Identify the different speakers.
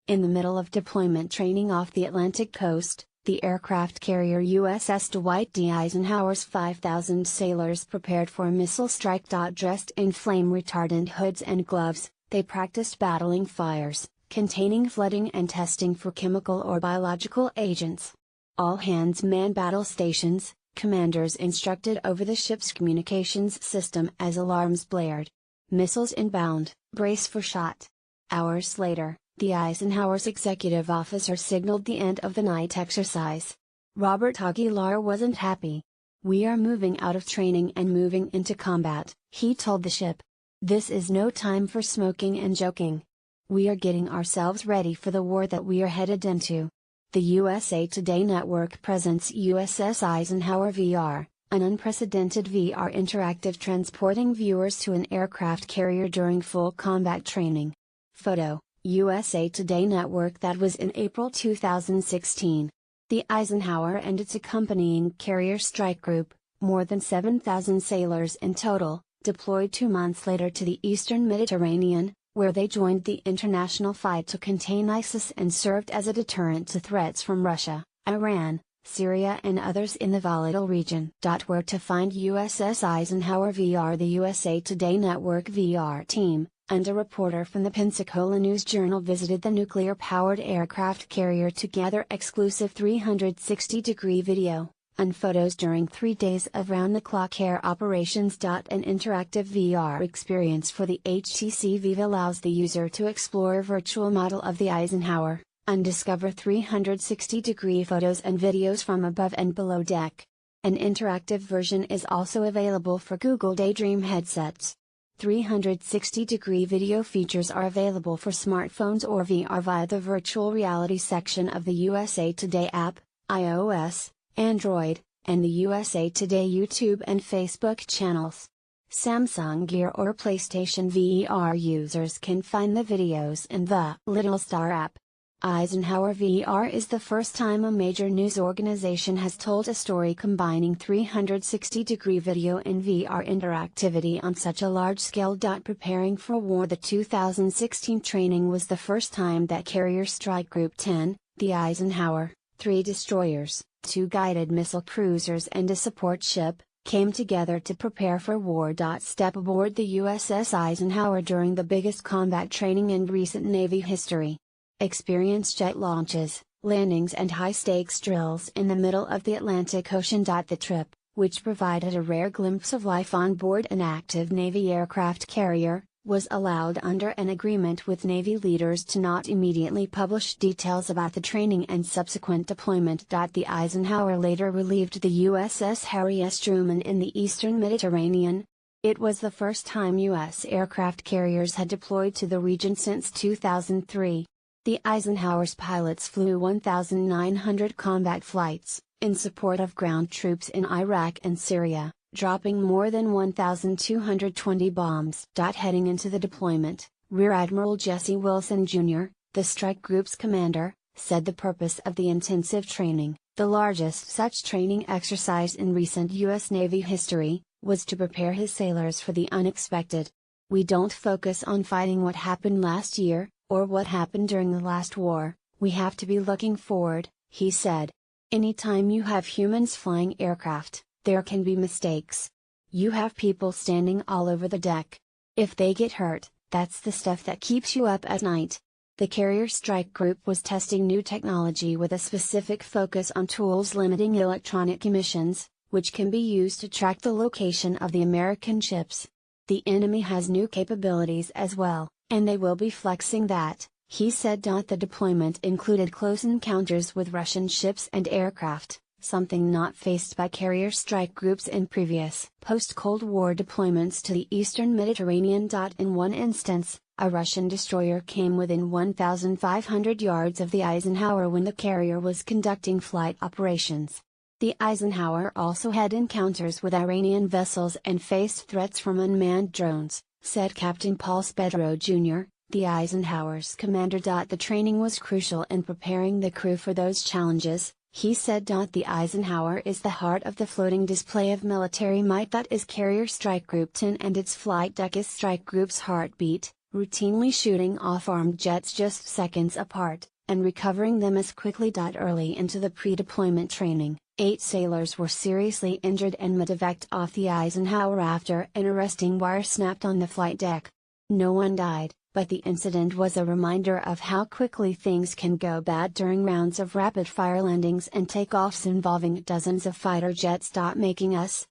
Speaker 1: In the middle of deployment training off the Atlantic coast, the aircraft carrier USS Dwight D. Eisenhower's 5,000 sailors prepared for a missile strike. Dressed in flame-retardant hoods and gloves, they practiced battling fires, containing flooding and testing for chemical or biological agents. All hands man battle stations, commanders instructed over the ship's communications system as alarms blared. Missiles inbound, brace for shot. Hours later, the Eisenhower's executive officer signaled the end of the night exercise. Robert Aguilar wasn't happy. "We are moving out of training and moving into combat," he told the ship. "This is no time for smoking and joking. We are getting ourselves ready for the war that we are headed into." The USA Today network presents USS Eisenhower VR, an unprecedented VR interactive transporting viewers to an aircraft carrier during full combat training. Photo: USA Today network. That was in April 2016. The Eisenhower and its accompanying carrier strike group, more than 7,000 sailors in total, deployed 2 months later to the eastern Mediterranean, where they joined the international fight to contain ISIS and served as a deterrent to threats from Russia, Iran, Syria and others in the volatile region. Where to find USS Eisenhower VR? The USA Today network VR team, and a reporter from the Pensacola News-Journal visited the nuclear-powered aircraft carrier to gather exclusive 360-degree video and photos during 3 days of round-the-clock air operations. An interactive VR experience for the HTC Vive allows the user to explore a virtual model of the Eisenhower, and discover 360-degree photos and videos from above and below deck. An interactive version is also available for Google Daydream headsets. 360-degree video features are available for smartphones or VR via the virtual reality section of the USA Today app, iOS, Android, and the USA Today YouTube and Facebook channels. Samsung Gear or PlayStation VR users can find the videos in the Little Star app. Eisenhower VR is the first time a major news organization has told a story combining 360-degree video and VR interactivity on such a large scale. Preparing for war. The 2016 training was the first time that Carrier Strike Group 10, the Eisenhower, 3 destroyers, 2 guided missile cruisers and a support ship, came together to prepare for war. Step aboard the USS Eisenhower during the biggest combat training in recent Navy history. Experience jet launches, landings and high-stakes drills in the middle of the Atlantic Ocean. The trip, which provided a rare glimpse of life on board an active Navy aircraft carrier, was allowed under an agreement with Navy leaders to not immediately publish details about the training and subsequent deployment. The Eisenhower later relieved the USS Harry S. Truman in the eastern Mediterranean. It was the first time U.S. aircraft carriers had deployed to the region since 2003. The Eisenhower's pilots flew 1,900 combat flights, in support of ground troops in Iraq and Syria, dropping more than 1,220 bombs. Heading into the deployment, Rear Admiral Jesse Wilson Jr., the strike group's commander, said the purpose of the intensive training, the largest such training exercise in recent U.S. Navy history, was to prepare his sailors for the unexpected. "We don't focus on fighting what happened last year, or what happened during the last war, we have to be looking forward," he said. "Anytime you have humans flying aircraft, there can be mistakes. You have people standing all over the deck. If they get hurt, that's the stuff that keeps you up at night." The Carrier Strike Group was testing new technology with a specific focus on tools limiting electronic emissions, which can be used to track the location of the American ships. "The enemy has new capabilities as well, and they will be flexing that," he said. The deployment included close encounters with Russian ships and aircraft, something not faced by carrier strike groups in previous post-Cold War deployments to the eastern Mediterranean. In one instance, a Russian destroyer came within 1,500 yards of the Eisenhower when the carrier was conducting flight operations. The Eisenhower also had encounters with Iranian vessels and faced threats from unmanned drones, said Captain Paul Spedro Jr., the Eisenhower's commander. The training was crucial in preparing the crew for those challenges, he said. The Eisenhower is the heart of the floating display of military might that is Carrier Strike Group 10, and its flight deck is Strike Group's heartbeat, routinely shooting off armed jets just seconds apart, and recovering them as quickly. Early into the pre-deployment training, 8 sailors were seriously injured and medevaced off the Eisenhower after an arresting wire snapped on the flight deck. No one died, but the incident was a reminder of how quickly things can go bad during rounds of rapid-fire landings and takeoffs involving dozens of fighter jets. Making us,